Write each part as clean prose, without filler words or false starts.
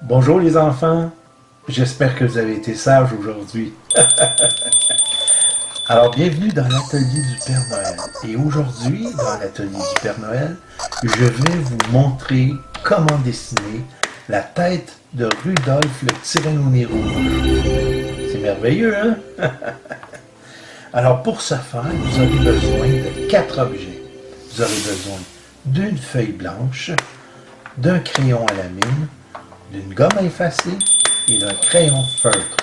Bonjour les enfants, j'espère que vous avez été sages aujourd'hui. Alors bienvenue dans l'atelier du Père Noël. Et aujourd'hui, dans l'atelier du Père Noël, je vais vous montrer comment dessiner la tête de Rudolph le Tyran au nez rouge. C'est merveilleux, hein? Alors pour ce faire, vous aurez besoin de 4 objets. Vous aurez besoin d'une feuille blanche, d'un crayon à la mine, d'une gomme à effacer et d'un crayon feutre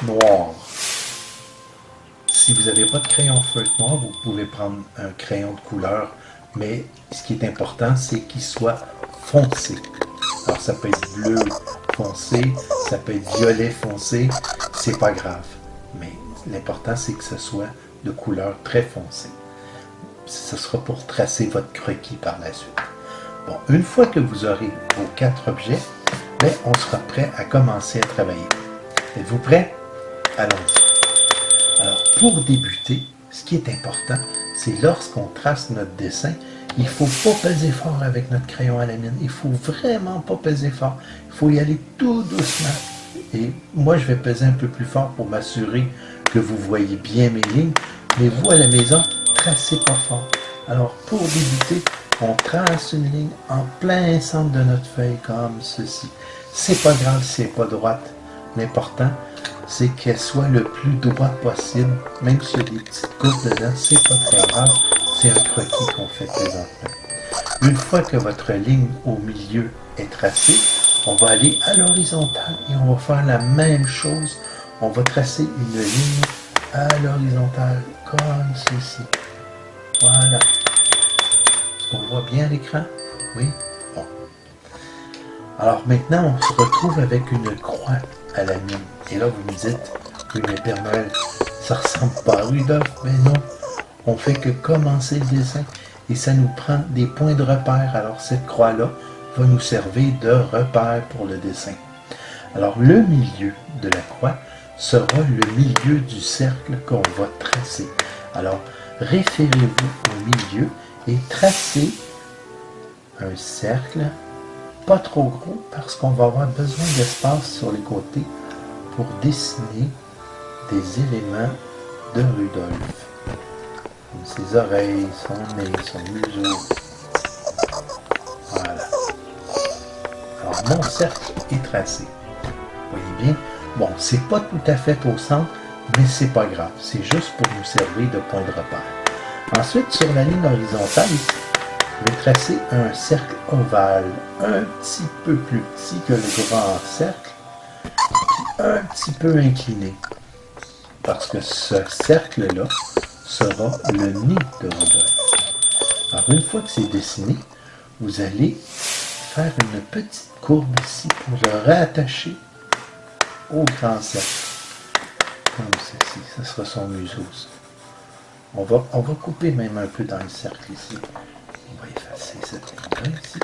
noir. Si vous n'avez pas de crayon feutre noir, vous pouvez prendre un crayon de couleur, mais ce qui est important, c'est qu'il soit foncé. Alors ça peut être bleu foncé, ça peut être violet foncé, c'est pas grave. Mais l'important, c'est que ce soit de couleur très foncée. Ce sera pour tracer votre croquis par la suite. Bon, une fois que vous aurez vos 4 objets, bien, on sera prêt à commencer à travailler. Êtes-vous prêts? Allons-y. Alors, pour débuter, ce qui est important, c'est lorsqu'on trace notre dessin, il ne faut pas peser fort avec notre crayon à la mine. Il ne faut vraiment pas peser fort. Il faut y aller tout doucement. Et moi, je vais peser un peu plus fort pour m'assurer que vous voyez bien mes lignes. Mais vous, à la maison, tracez pas fort. Alors, pour débuter, on trace une ligne en plein centre de notre feuille, comme ceci. C'est pas grave si elle n'est pas droite. L'important, c'est qu'elle soit le plus droite possible. Même s'il y a des petites courbes dedans, c'est pas très grave. C'est un croquis qu'on fait présentement. Une fois que votre ligne au milieu est tracée, on va aller à l'horizontale et on va faire la même chose. On va tracer une ligne à l'horizontale, comme ceci. Voilà. Est-ce qu'on voit bien à l'écran? Oui? Bon. Alors maintenant, on se retrouve avec une croix à la mine. Et là, vous me dites, oui, mais Père Noël, ça ressemble pas à Rudolph. Mais non, on fait que commencer le dessin et ça nous prend des points de repère. Alors cette croix-là va nous servir de repère pour le dessin. Alors le milieu de la croix sera le milieu du cercle qu'on va tracer. Alors référez-vous au milieu et tracez un cercle pas trop gros parce qu'on va avoir besoin d'espace sur les côtés pour dessiner des éléments de Rudolph. Comme ses oreilles, son nez, son museau. Voilà. Alors mon cercle est tracé. Vous voyez bien? Bon, c'est pas tout à fait au centre, mais c'est pas grave. C'est juste pour nous servir de point de repère. Ensuite, sur la ligne horizontale, ici, je vais tracer un cercle ovale, un petit peu plus petit que le grand cercle, puis un petit peu incliné. Parce que ce cercle-là sera le nez de Rudolph. Alors, une fois que c'est dessiné, vous allez faire une petite courbe ici pour le rattacher au grand cercle. Comme ceci, ce sera son museau. On va couper même un peu dans le cercle ici. On va effacer cette ligne-là ici.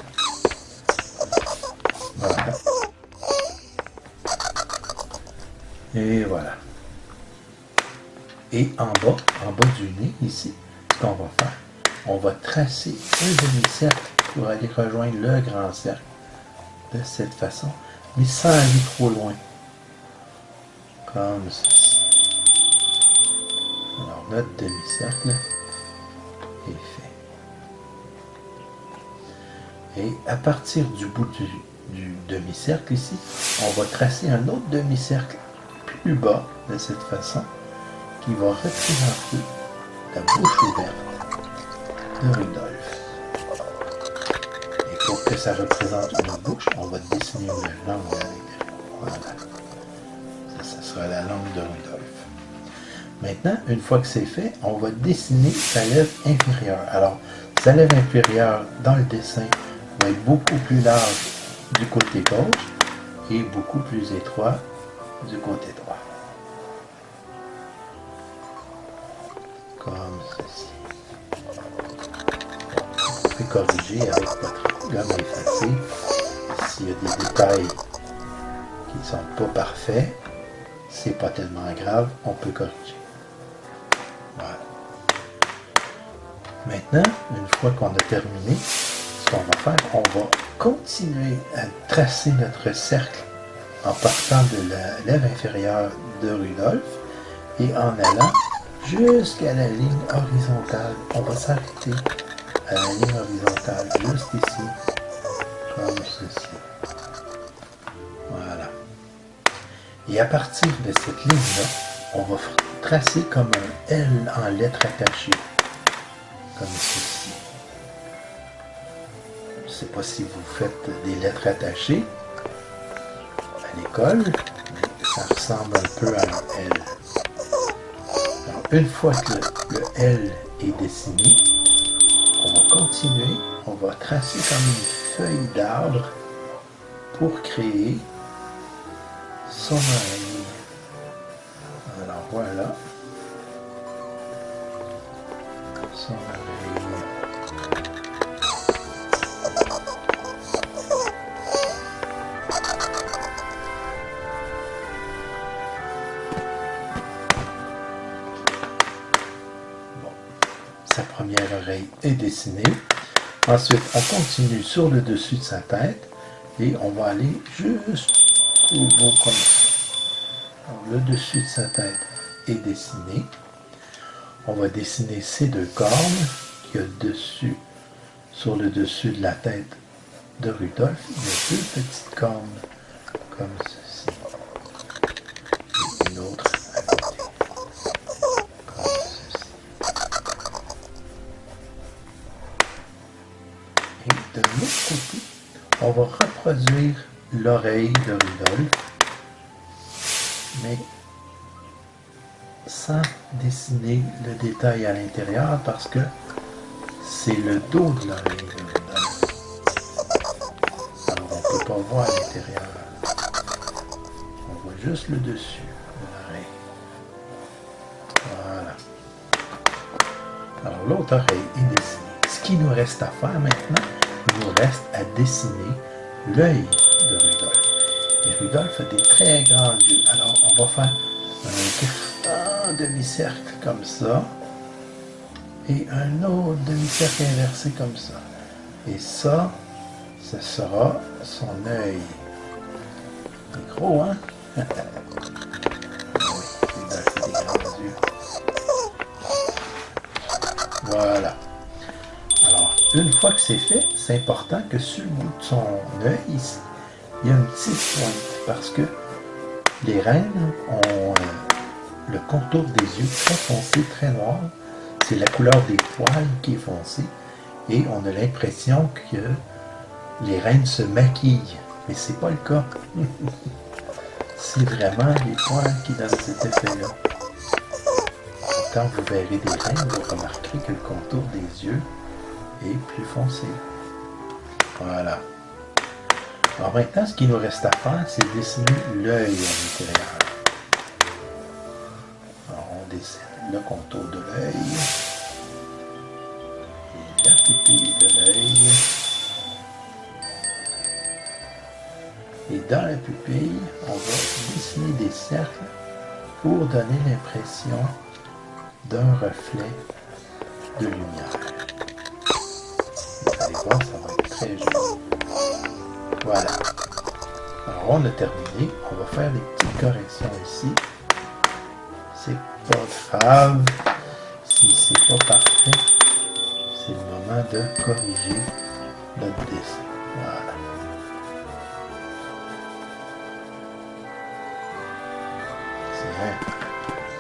Voilà. Et voilà. Et en bas du nez ici, ce qu'on va faire, on va tracer un demi-cercle pour aller rejoindre le grand cercle. De cette façon, mais sans aller trop loin. Comme ceci. Alors notre demi-cercle est fait. Et à partir du bout du demi-cercle ici, on va tracer un autre demi-cercle plus bas de cette façon qui va représenter la bouche ouverte de Rudolph. Et pour que ça représente une bouche, on va dessiner une langue à l'intérieur. Voilà. Ça sera la langue de Rudolph. Maintenant, une fois que c'est fait, on va dessiner sa lèvre inférieure. Alors, sa lèvre inférieure dans le dessin va être beaucoup plus large du côté gauche et beaucoup plus étroit du côté droit. Comme ceci. Vous pouvez corriger avec votre gomme à effacer. S'il y a des détails qui ne sont pas parfaits, c'est pas tellement grave, on peut corriger. Voilà. Maintenant, une fois qu'on a terminé, ce qu'on va faire, on va continuer à tracer notre cercle en partant de la lèvre inférieure de Rudolph et en allant jusqu'à la ligne horizontale. On va s'arrêter à la ligne horizontale, juste ici, comme ceci. Voilà. Et à partir de cette ligne-là, on va tracer comme un L en lettres attachées, comme ceci. Je ne sais pas si vous faites des lettres attachées à l'école, mais ça ressemble un peu à un L. Alors, une fois que le L est dessiné, on va continuer, on va tracer comme une feuille d'arbre pour créer son oreille. Alors voilà, son oreille. Bon, sa première oreille est dessinée. Ensuite, on continue sur le dessus de sa tête et on va aller jusqu'au bout comme ça. Alors, le dessus de sa tête est dessiné. On va dessiner ces deux cornes qu'il y a dessus, sur le dessus de la tête de Rudolph. Il y a deux petites cornes comme ceci. Et une autre à côté, comme ceci. Et de l'autre côté, on va reproduire l'oreille de Rudolph, mais sans dessiner le détail à l'intérieur parce que c'est le dos de l'oreille de Rudolph. Alors on ne peut pas voir l'intérieur. On voit juste le dessus de l'oreille. Voilà. Alors l'autre oreille est dessinée. Ce qui nous reste à faire maintenant, il nous reste à dessiner l'œil de Rudolph. Et Rudolph a des très grands yeux. Alors on va faire un demi-cercle comme ça et un autre demi-cercle inversé comme ça. Et ça, ce sera son œil. C'est gros, hein? Oui, Rudolph a des grands yeux. Voilà. Alors, une fois que c'est fait, c'est important que sur le bout de son œil, ici, il y a une petite pointe parce que les rennes ont le contour des yeux très foncé, très noir. C'est la couleur des poils qui est foncée. Et on a l'impression que les rennes se maquillent. Mais c'est pas le cas. C'est vraiment les poils qui donnent cet effet-là. Quand vous verrez des rennes, vous remarquerez que le contour des yeux est plus foncé. Voilà. Alors maintenant, ce qu'il nous reste à faire, c'est dessiner l'œil à l'intérieur. Alors on dessine le contour de l'œil, la pupille de l'œil, et dans la pupille, on va dessiner des cercles pour donner l'impression d'un reflet de lumière. Vous allez voir, ça va être très joli. Voilà. Alors on a terminé. On va faire des petites corrections ici. C'est pas grave. Si c'est pas parfait, c'est le moment de corriger notre dessin. Voilà. C'est vrai.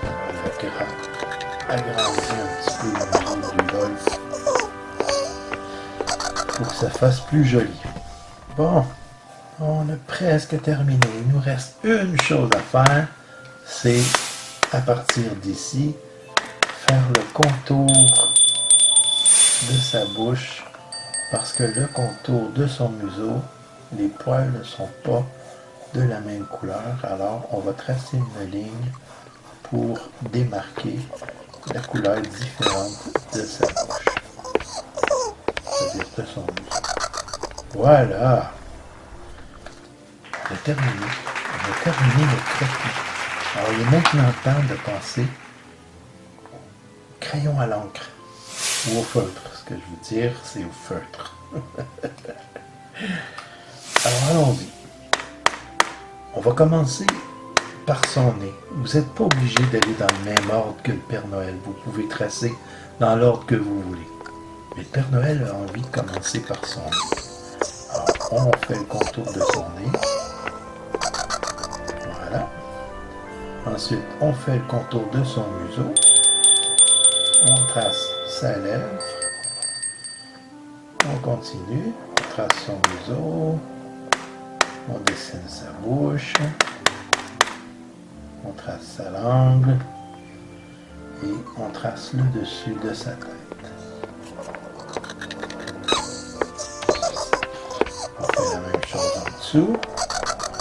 On va agrandir un petit peu le nez du Rudolph pour que ça fasse plus joli. Bon, on a presque terminé. Il nous reste une chose à faire, c'est à partir d'ici, faire le contour de sa bouche, parce que le contour de son museau, les poils ne sont pas de la même couleur. Alors, on va tracer une ligne pour démarquer la couleur différente de sa bouche, c'est-à-dire de son museau. Voilà! On a terminé. On a terminé le traitement. Alors, il est maintenant temps de passer au crayon à l'encre ou au feutre. Ce que je veux dire, c'est au feutre. Alors allons-y. On va commencer par son nez. Vous n'êtes pas obligé d'aller dans le même ordre que le Père Noël. Vous pouvez tracer dans l'ordre que vous voulez. Mais le Père Noël a envie de commencer par son nez. Alors, on fait le contour de son nez. Voilà. Ensuite, on fait le contour de son museau. On trace sa lèvre. On continue. On trace son museau. On dessine sa bouche. On trace sa langue. Et on trace le dessus de sa tête. On fait la même chose en dessous.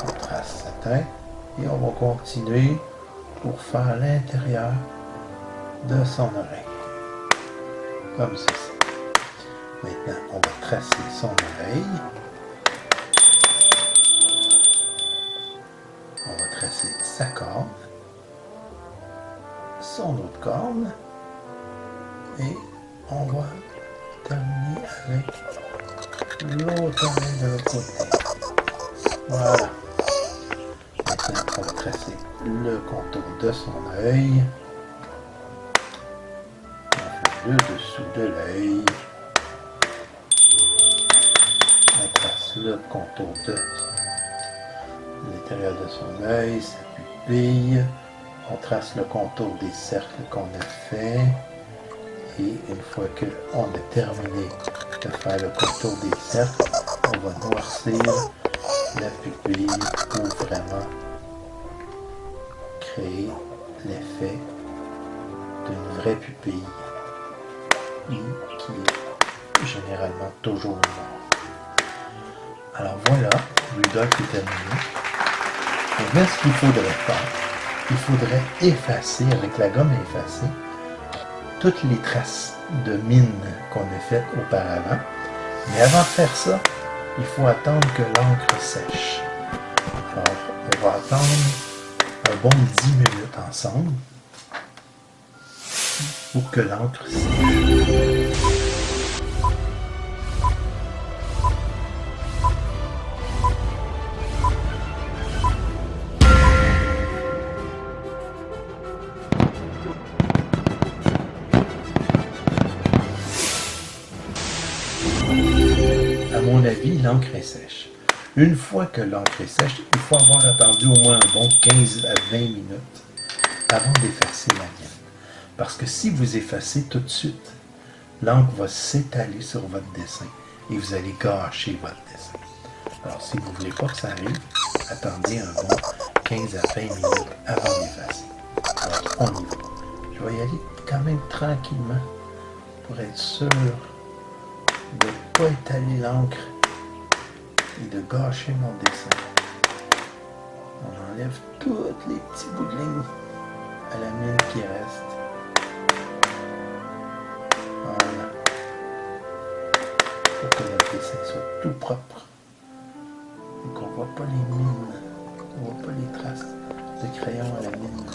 On trace sa tête. Et on va continuer pour faire l'intérieur de son oreille. Comme ceci. Maintenant, on va tracer son oreille. On va tracer sa corne, son autre corne, et on va terminer avec l'autre oreille de l'autre côté. Voilà. Maintenant, on va tracer le contour de son œil. On fait le dessous de l'œil. On trace le contour de l'intérieur de son œil, sa pupille. On trace le contour des cercles qu'on a fait. Et une fois qu'on a terminé de faire le contour des cercles, on va noircir la pupille pour vraiment créer l'effet d'une vraie pupille qui est généralement toujours noire. Alors voilà, Rudolph est terminé. Maintenant, ce qu'il faudrait faire, il faudrait effacer, avec la gomme effacée, toutes les traces de mine qu'on a faites auparavant. Mais avant de faire ça, il faut attendre que l'encre sèche. Alors, on va attendre un bon 10 minutes ensemble pour que l'encre sèche. À mon avis, l'encre est sèche. Une fois que l'encre est sèche, il faut avoir attendu au moins un bon 15 à 20 minutes avant d'effacer la mienne. Parce que si vous effacez tout de suite, l'encre va s'étaler sur votre dessin et vous allez gâcher votre dessin. Alors, si vous ne voulez pas que ça arrive, attendez un bon 15 à 20 minutes avant d'effacer. Alors, on y va. Je vais y aller quand même tranquillement pour être sûr de ne pas étaler l'encre et de gâcher mon dessin. On enlève tous les petits bouts de ligne à la mine qui reste. Voilà. Pour que notre dessin soit tout propre. Et qu'on ne voit pas les mines, qu'on ne voit pas les traces de crayon à la mine.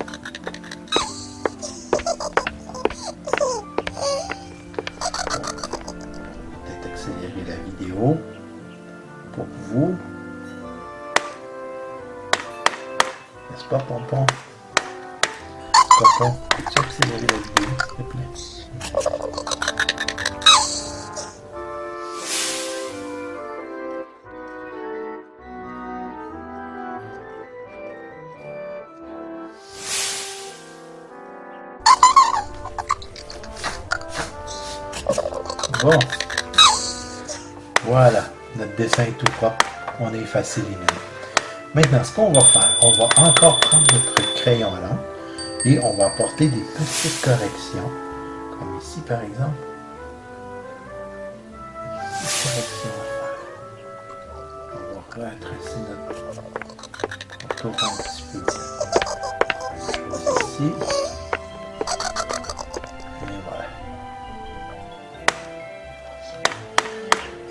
Peut-être accélérer la vidéo pour vous. N'est-ce pas, Pompon? Pompon, peux-tu accélérer la vidéo, s'il te plaît? Bon, voilà, notre dessin est tout propre, on a effacé les lignes. Maintenant, ce qu'on va faire, on va encore prendre notre crayon à l'encre et on va apporter des petites corrections, comme ici par exemple. Une petite correction à faire. On va retracer notre contour un petit peu. Ici.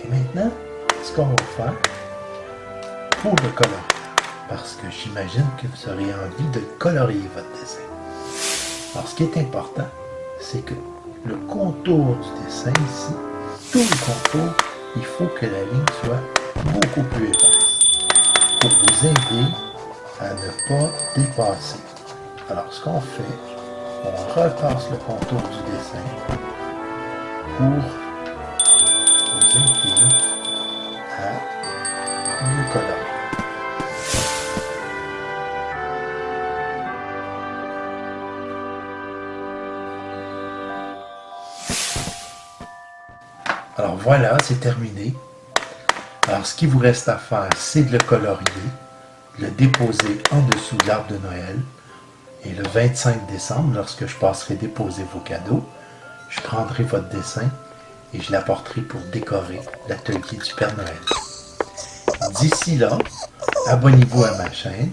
Maintenant, ce qu'on va faire pour le colorier, parce que j'imagine que vous aurez envie de colorier votre dessin. Alors, ce qui est important, c'est que le contour du dessin ici, tout le contour il faut que la ligne soit beaucoup plus épaisse pour vous aider à ne pas dépasser. Alors, ce qu'on fait, on repasse le contour du dessin pour vous aider à mieux colorer. Alors voilà, c'est terminé. Alors ce qui vous reste à faire, c'est de le colorier, de le déposer en dessous de l'arbre de Noël. Et le 25 décembre, lorsque je passerai déposer vos cadeaux, je prendrai votre dessin et je l'apporterai pour décorer l'atelier du Père Noël. D'ici là, abonnez-vous à ma chaîne,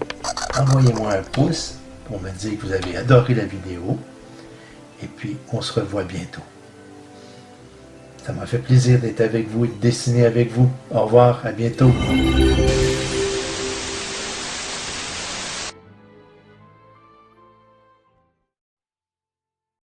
envoyez-moi un pouce pour me dire que vous avez adoré la vidéo et puis on se revoit bientôt. Ça m'a fait plaisir d'être avec vous et de dessiner avec vous. Au revoir, à bientôt.